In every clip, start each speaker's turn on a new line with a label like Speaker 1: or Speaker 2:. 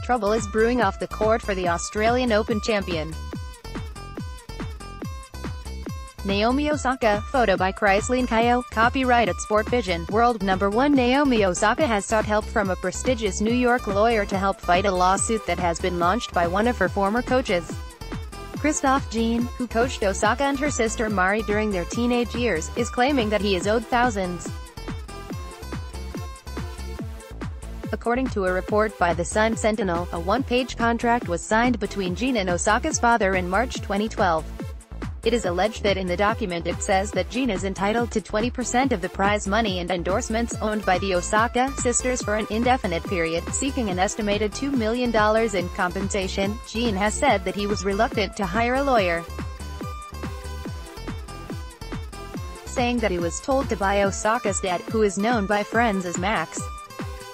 Speaker 1: trouble is brewing off the court for the Australian Open champion. Naomi Osaka, photo by Chrysaline Kyo, copyright at Sport Vision. World number 1 Naomi Osaka has sought help from a prestigious New York lawyer to help fight a lawsuit that has been launched by one of her former coaches. Christophe Jean, who coached Osaka and her sister Mari during their teenage years, is claiming that he is owed thousands. According to a report by the Sun Sentinel, a one-page contract was signed between Jean and Osaka's father in March 2012. It is alleged that in the document it says that Jean is entitled to 20% of the prize money and endorsements owned by the Osaka sisters for an indefinite period, seeking an estimated $2 million in compensation. Jean has said that he was reluctant to hire a lawyer, saying that he was told to buy Osaka's dad, who is known by friends as Max.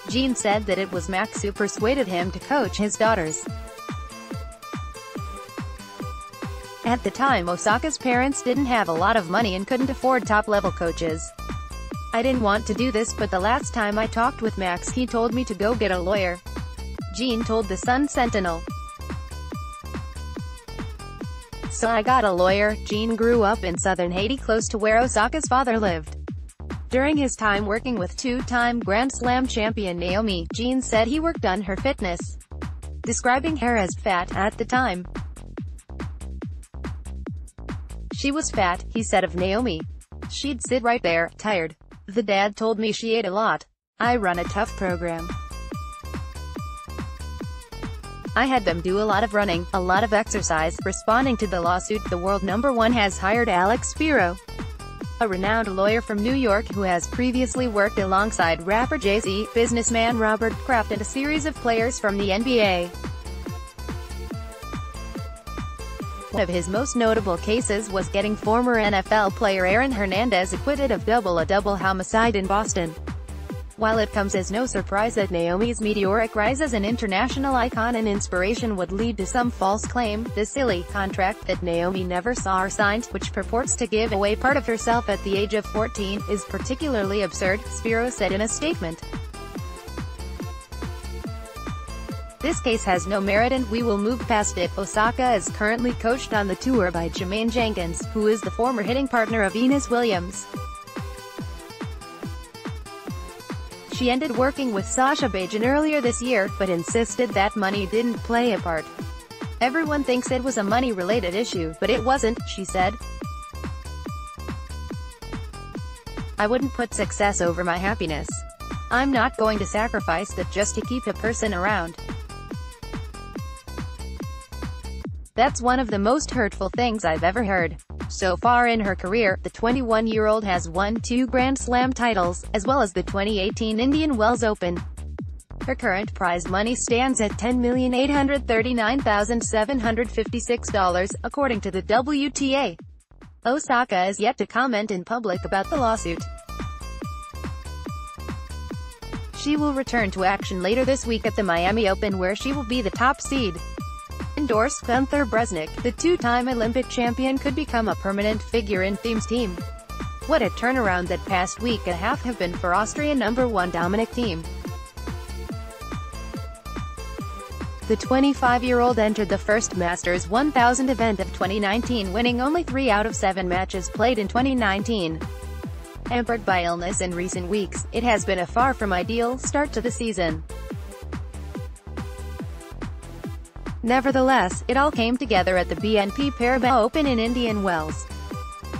Speaker 1: Jean said that it was Max who persuaded him to coach his daughters. At the time, Osaka's parents didn't have a lot of money and couldn't afford top-level coaches. I didn't want to do this, but the last time I talked with Max he told me to go get a lawyer. Jean told the Sun Sentinel. So I got a lawyer. Jean grew up in southern Haiti close to where Osaka's father lived. During his time working with two-time Grand Slam champion Naomi, Jean said he worked on her fitness, describing her as fat at the time. She was fat, he said of Naomi. She'd sit right there, tired. The dad told me she ate a lot. I run a tough program. I had them do a lot of running, a lot of exercise. Responding to the lawsuit, the world number 1 has hired Alex Spiro, a renowned lawyer from New York who has previously worked alongside rapper Jay-Z, businessman Robert Kraft and a series of players from the NBA. One of his most notable cases was getting former NFL player Aaron Hernandez acquitted of double-a-double homicide in Boston. While it comes as no surprise that Naomi's meteoric rise as an international icon and inspiration would lead to some false claim, the silly contract that Naomi never saw or signed, which purports to give away part of herself at the age of 14, is particularly absurd, Spiro said in a statement. This case has no merit and we will move past it. Osaka is currently coached on the tour by Jermaine Jenkins, who is the former hitting partner of Venus Williams. She ended working with Sasha Bajan earlier this year, but insisted that money didn't play a part. Everyone thinks it was a money-related issue, but it wasn't, she said. I wouldn't put success over my happiness. I'm not going to sacrifice that just to keep a person around. That's one of the most hurtful things I've ever heard. So far in her career, the 21-year-old has won 2 Grand Slam titles, as well as the 2018 Indian Wells Open. Her current prize money stands at $10,839,756, according to the WTA. Osaka is yet to comment in public about the lawsuit. She will return to action later this week at the Miami Open, where she will be the top seed. Endorsed Gunther Bresnik, the two-time Olympic champion, could become a permanent figure in Thiem's team. What a turnaround that past week and a half have been for Austrian number 1 Dominic Thiem. The 25-year-old entered the first Masters 1000 event of 2019, winning only 3 out of 7 matches played in 2019. Hampered by illness in recent weeks, it has been a far from ideal start to the season. Nevertheless, it all came together at the BNP Paribas Open in Indian Wells.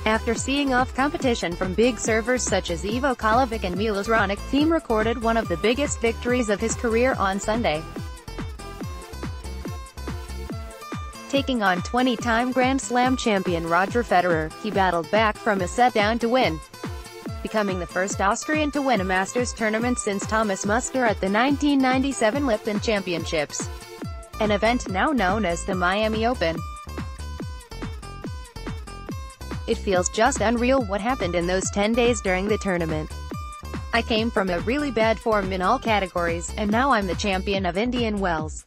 Speaker 1: After seeing off competition from big servers such as Ivo Kolovic and Milos Raonic, Thiem recorded one of the biggest victories of his career on Sunday. Taking on 20-time Grand Slam champion Roger Federer, he battled back from a set down to win, becoming the first Austrian to win a Masters tournament since Thomas Muster at the 1997 Lipton Championships, an event now known as the Miami Open. It feels just unreal what happened in those 10 days during the tournament. I came from a really bad form in all categories, and now I'm the champion of Indian Wells.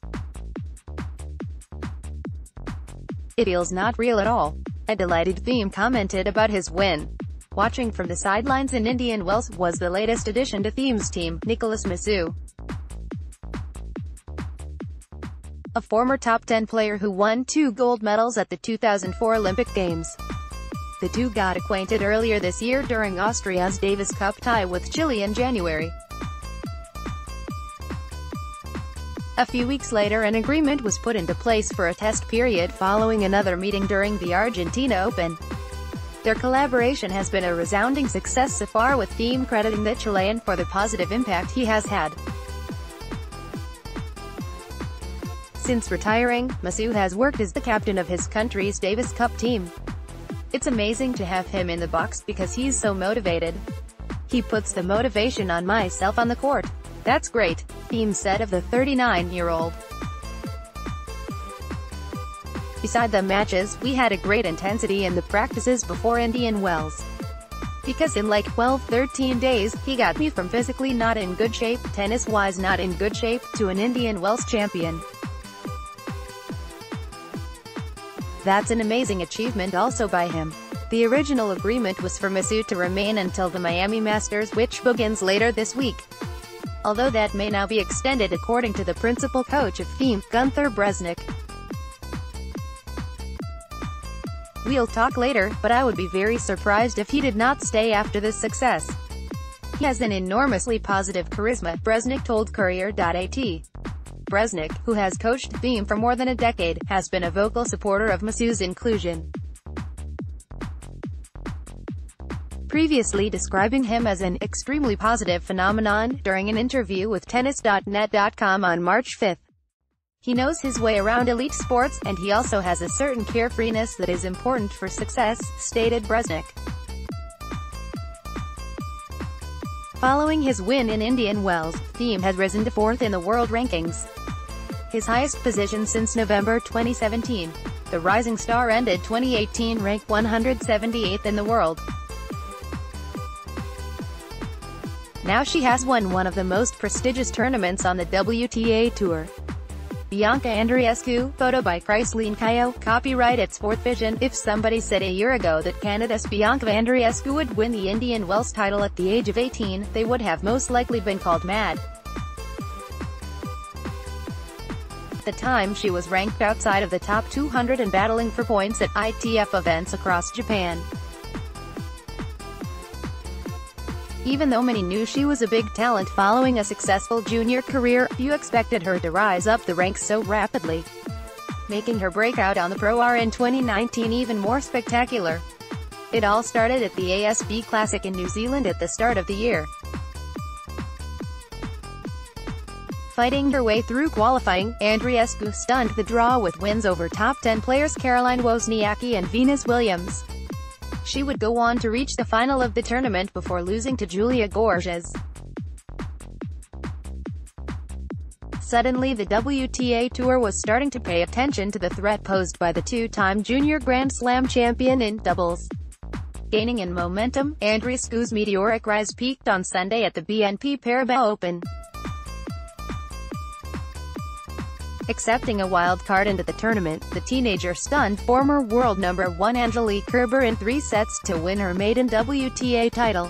Speaker 1: It feels not real at all. A delighted Thiem commented about his win. Watching from the sidelines in Indian Wells was the latest addition to Thiem's team, Nicolas Massú. a former top 10 player who won 2 gold medals at the 2004 Olympic Games. The two got acquainted earlier this year during Austria's Davis Cup tie with Chile in January. A few weeks later, an agreement was put into place for a test period following another meeting during the Argentina Open. Their collaboration has been a resounding success so far, with Thiem crediting the Chilean for the positive impact he has had. Since retiring, Massú has worked as the captain of his country's Davis Cup team. It's amazing to have him in the box because he's so motivated. He puts the motivation on myself on the court. That's great, Thiem said of the 39-year-old. Beside the matches, we had a great intensity in the practices before Indian Wells. Because in like 12-13 days, he got me from physically not in good shape, tennis-wise not in good shape, to an Indian Wells champion. That's an amazing achievement also by him. The original agreement was for Massú to remain until the Miami Masters, which begins later this week. Although that may now be extended according to the principal coach of Thiem, Gunther Bresnik. We'll talk later, but I would be very surprised if he did not stay after this success. He has an enormously positive charisma, Bresnik told Courier.at. Bresnik, who has coached Thiem for more than a decade, has been a vocal supporter of Massú's inclusion, previously describing him as an extremely positive phenomenon during an interview with Tennis.net.com on March 5. He knows his way around elite sports, and he also has a certain carefreeness that is important for success, stated Bresnik. Following his win in Indian Wells, Thiem has risen to 4th in the world rankings, his highest position since November 2017. The rising star ended 2018 ranked 178th in the world. Now she has won one of the most prestigious tournaments on the WTA Tour. Bianca Andreescu, photo by Chrysaline Cayo, copyright at Sport Vision. If somebody said a year ago that Canada's Bianca Andreescu would win the Indian Wells title at the age of 18, they would have most likely been called mad. At the time, she was ranked outside of the top 200 and battling for points at ITF events across Japan. Even though many knew she was a big talent following a successful junior career, few expected her to rise up the ranks so rapidly, making her breakout on the Pro Tour in 2019 even more spectacular. It all started at the ASB Classic in New Zealand at the start of the year. Fighting her way through qualifying, Andreescu stunned the draw with wins over top 10 players Caroline Wozniacki and Venus Williams. She would go on to reach the final of the tournament before losing to Julia Gorges. Suddenly the WTA Tour was starting to pay attention to the threat posed by the two-time junior Grand Slam champion in doubles. Gaining in momentum, Andreescu's meteoric rise peaked on Sunday at the BNP Paribas Open. Accepting a wild card into the tournament, the teenager stunned former world number 1 Angelique Kerber in 3 sets to win her maiden WTA title,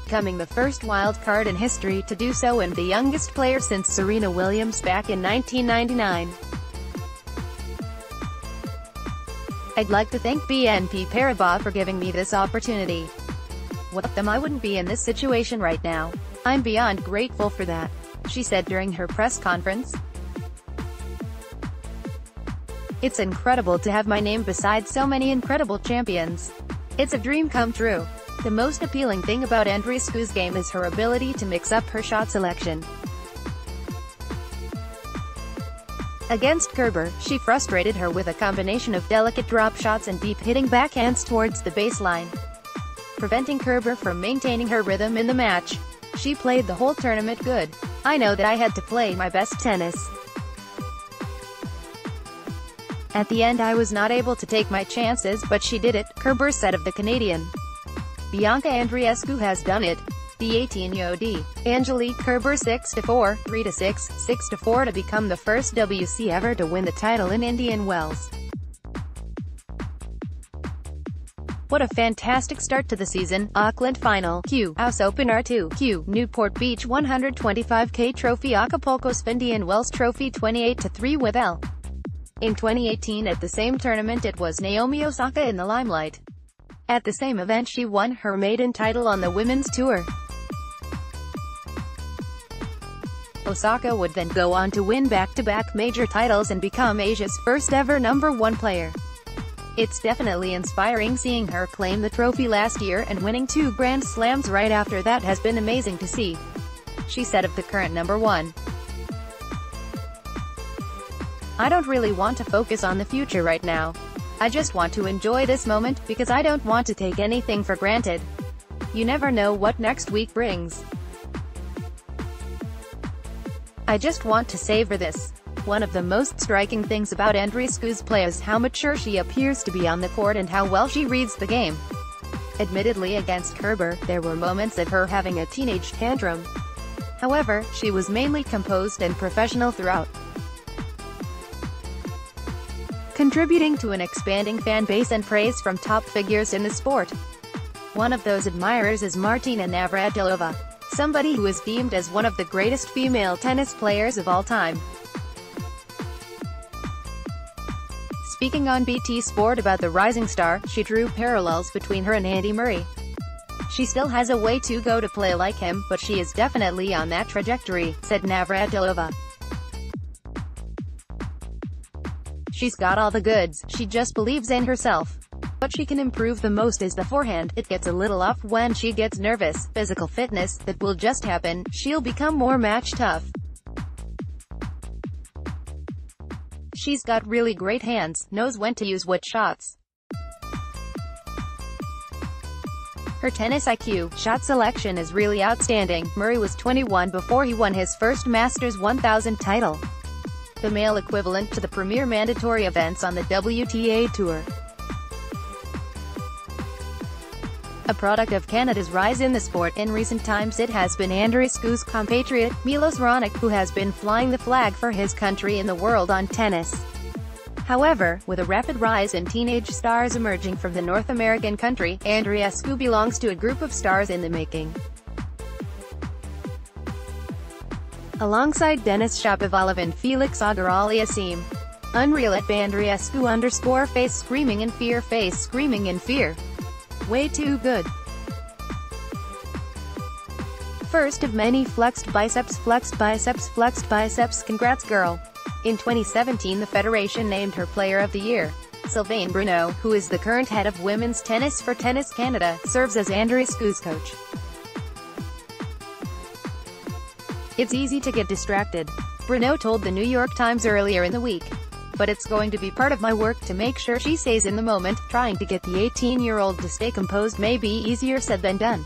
Speaker 1: becoming the first wild card in history to do so and the youngest player since Serena Williams back in 1999. I'd like to thank BNP Paribas for giving me this opportunity. Without them I wouldn't be in this situation right now. I'm beyond grateful for that, she said during her press conference. It's incredible to have my name beside so many incredible champions. It's a dream come true. The most appealing thing about Andreescu's game is her ability to mix up her shot selection. Against Kerber, she frustrated her with a combination of delicate drop shots and deep-hitting backhands towards the baseline, preventing Kerber from maintaining her rhythm in the match. She played the whole tournament good. I know that I had to play my best tennis. At the end I was not able to take my chances, but she did it, Kerber said of the Canadian. Bianca Andreescu has done it. The 18-year-old Angelique Kerber 6-4, 3-6, 6-4 to become the first WC ever to win the title in Indian Wells. What a fantastic start to the season. Auckland Final, Q, House Open R2, Q, Newport Beach 125K Trophy, Acapulco Indian Wells Trophy 28-3 with L. In 2018 at the same tournament it was Naomi Osaka in the limelight. At the same event she won her maiden title on the women's tour. Osaka would then go on to win back-to-back major titles and become Asia's first ever #1 player. It's definitely inspiring seeing her claim the trophy last year, and winning 2 Grand Slams right after that has been amazing to see, she said of the current #1. I don't really want to focus on the future right now. I just want to enjoy this moment, because I don't want to take anything for granted. You never know what next week brings. I just want to savor this. One of the most striking things about Andreescu's play is how mature she appears to be on the court and how well she reads the game. Admittedly, against Kerber, there were moments of her having a teenage tantrum. However, she was mainly composed and professional throughout, contributing to an expanding fan base and praise from top figures in the sport. One of those admirers is Martina Navratilova, somebody who is deemed as one of the greatest female tennis players of all time. Speaking on BT Sport about the rising star, she drew parallels between her and Andy Murray. She still has a way to go to play like him, but she is definitely on that trajectory, said Navratilova. She's got all the goods, she just believes in herself. What she can improve the most is the forehand. It gets a little off when she gets nervous. Physical fitness, that will just happen. She'll become more match tough. She's got really great hands, knows when to use what shots. Her tennis IQ, shot selection is really outstanding. Murray was 21 before he won his first Masters 1000 title, the male equivalent to the premier mandatory events on the WTA Tour. A product of Canada's rise in the sport, in recent times it has been Andreescu's compatriot, Milos Raonic, who has been flying the flag for his country in the world on tennis. However, with a rapid rise in teenage stars emerging from the North American country, Andreescu belongs to a group of stars in the making. Alongside Denis Shapovalov and Felix Auger-Aliassime. Unreal at Andreescu_face screaming in fear, face screaming in fear. Way too good. First of many flexed biceps, flexed biceps, flexed biceps. Congrats girl. In 2017 the Federation named her Player of the Year. Sylvain Bruneau, who is the current head of women's tennis for Tennis Canada, serves as Andreescu's coach. It's easy to get distracted, Bruneau told the New York Times earlier in the week. But it's going to be part of my work to make sure she stays in the moment. Trying to get the 18-year-old to stay composed may be easier said than done.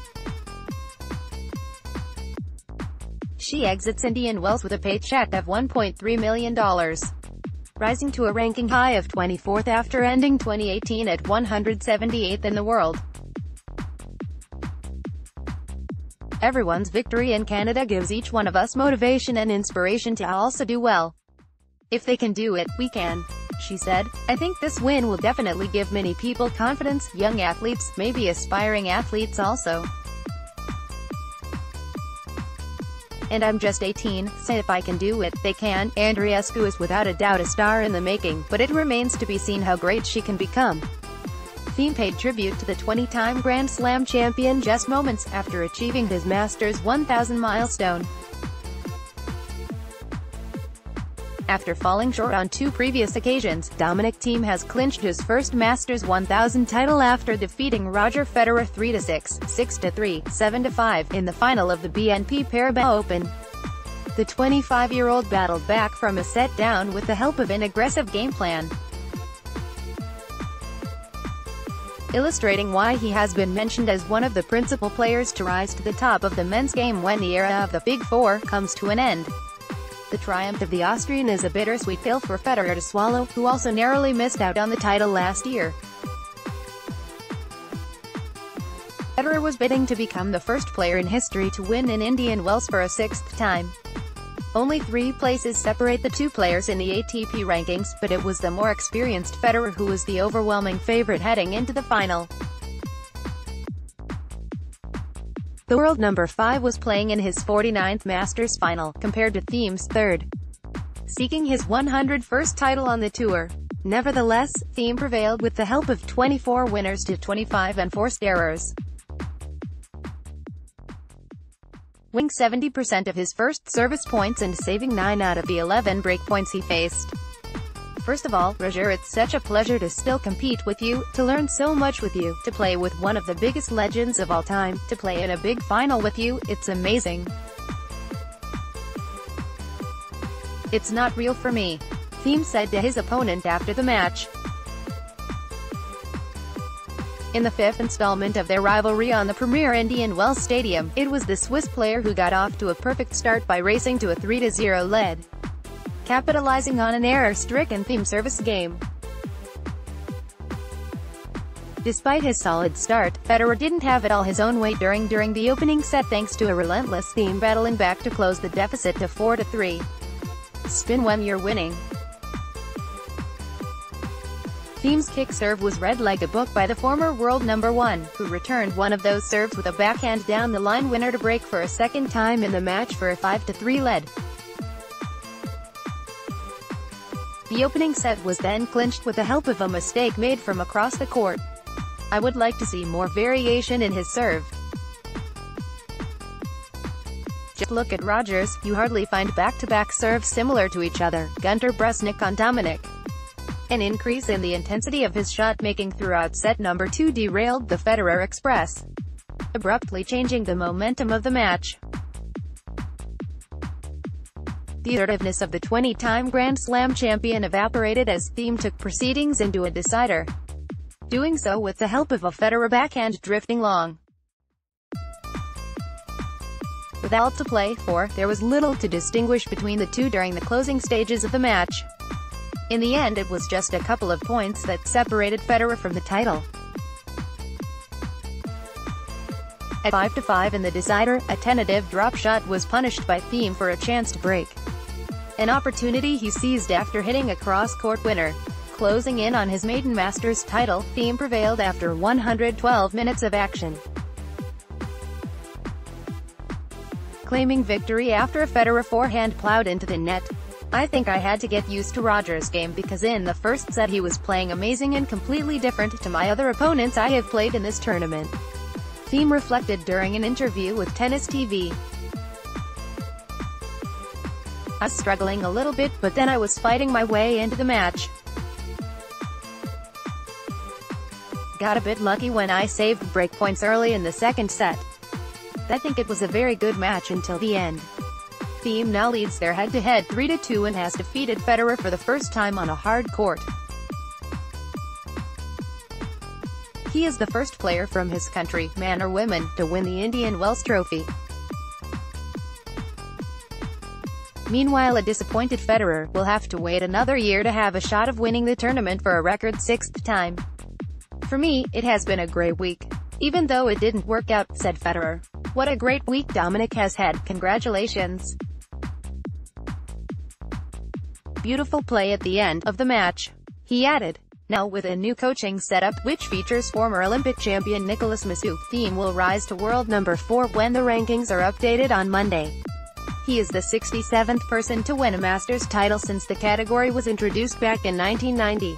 Speaker 1: She exits Indian Wells with a paycheck of $1.3 million, rising to a ranking high of 24th after ending 2018 at 178th in the world. Everyone's victory in Canada gives each one of us motivation and inspiration to also do well. If they can do it, we can, she said. I think this win will definitely give many people confidence, young athletes, maybe aspiring athletes also. And I'm just 18, so if I can do it, they can. Andreescu is without a doubt a star in the making, but it remains to be seen how great she can become. Thiem paid tribute to the 20-time Grand Slam champion just moments after achieving his Masters 1000 milestone. After falling short on 2 previous occasions, Dominic Thiem has clinched his first Masters 1000 title after defeating Roger Federer 3-6, 6-3, 7-5, in the final of the BNP Paribas Open. The 25-year-old battled back from a set down with the help of an aggressive game plan, illustrating why he has been mentioned as one of the principal players to rise to the top of the men's game when the era of the Big Four comes to an end. The triumph of the Austrian is a bittersweet pill for Federer to swallow, who also narrowly missed out on the title last year. Federer was bidding to become the first player in history to win in Indian Wells for a 6th time. Only 3 places separate the 2 players in the ATP rankings, but it was the more experienced Federer who was the overwhelming favorite heading into the final. The world number 5 was playing in his 49th Masters final, compared to Thiem's third, seeking his 101st title on the tour. Nevertheless, Thiem prevailed with the help of 24 winners to 25 unforced errors, winning 70% of his first service points and saving 9 out of the 11 breakpoints he faced. First of all, Roger, it's such a pleasure to still compete with you, to learn so much with you, to play with one of the biggest legends of all time, to play in a big final with you, it's amazing. It's not real for me, Thiem said to his opponent after the match. In the fifth installment of their rivalry on the premier Indian Wells Stadium, it was the Swiss player who got off to a perfect start by racing to a 3-0 lead, capitalizing on an error-stricken Thiem service game. Despite his solid start, Federer didn't have it all his own way during the opening set thanks to a relentless Thiem battling back to close the deficit to 4-3. Spin when you're winning. Thiem's kick serve was read like a book by the former world number 1, who returned one of those serves with a backhand down-the-line winner to break for a second time in the match for a 5-3 lead. The opening set was then clinched with the help of a mistake made from across the court. I would like to see more variation in his serve. Just look at Rogers, you hardly find back-to-back serves similar to each other. Gunter Bresnik on Dominic. An increase in the intensity of his shot-making throughout set number 2 derailed the Federer Express, abruptly changing the momentum of the match. The assertiveness of the 20-time Grand Slam champion evaporated as Thiem took proceedings into a decider, doing so with the help of a Federer backhand drifting long. With all to play for, there was little to distinguish between the two during the closing stages of the match. In the end, it was just a couple of points that separated Federer from the title. At 5-5 in the decider, a tentative drop shot was punished by Thiem for a chance to break, an opportunity he seized after hitting a cross-court winner. Closing in on his maiden Masters title, Thiem prevailed after 112 minutes of action, claiming victory after a Federer forehand plowed into the net. I think I had to get used to Rogers' game because in the first set he was playing amazing and completely different to my other opponents I have played in this tournament, Thiem reflected during an interview with Tennis TV. I was struggling a little bit, but then I was fighting my way into the match. Got a bit lucky when I saved breakpoints early in the second set. I think it was a very good match until the end. Thiem now leads their head-to-head 3-2 and has defeated Federer for the first time on a hard court. He is the first player from his country, man or woman, to win the Indian Wells Trophy. Meanwhile, a disappointed Federer will have to wait another year to have a shot of winning the tournament for a record 6th time. For me, it has been a great week, even though it didn't work out, said Federer. What a great week Dominic has had, congratulations. Beautiful play at the end of the match, he added. Now with a new coaching setup, which features former Olympic champion Nicolas Massú, Thiem will rise to world number 4 when the rankings are updated on Monday. He is the 67th person to win a Masters title since the category was introduced back in 1990.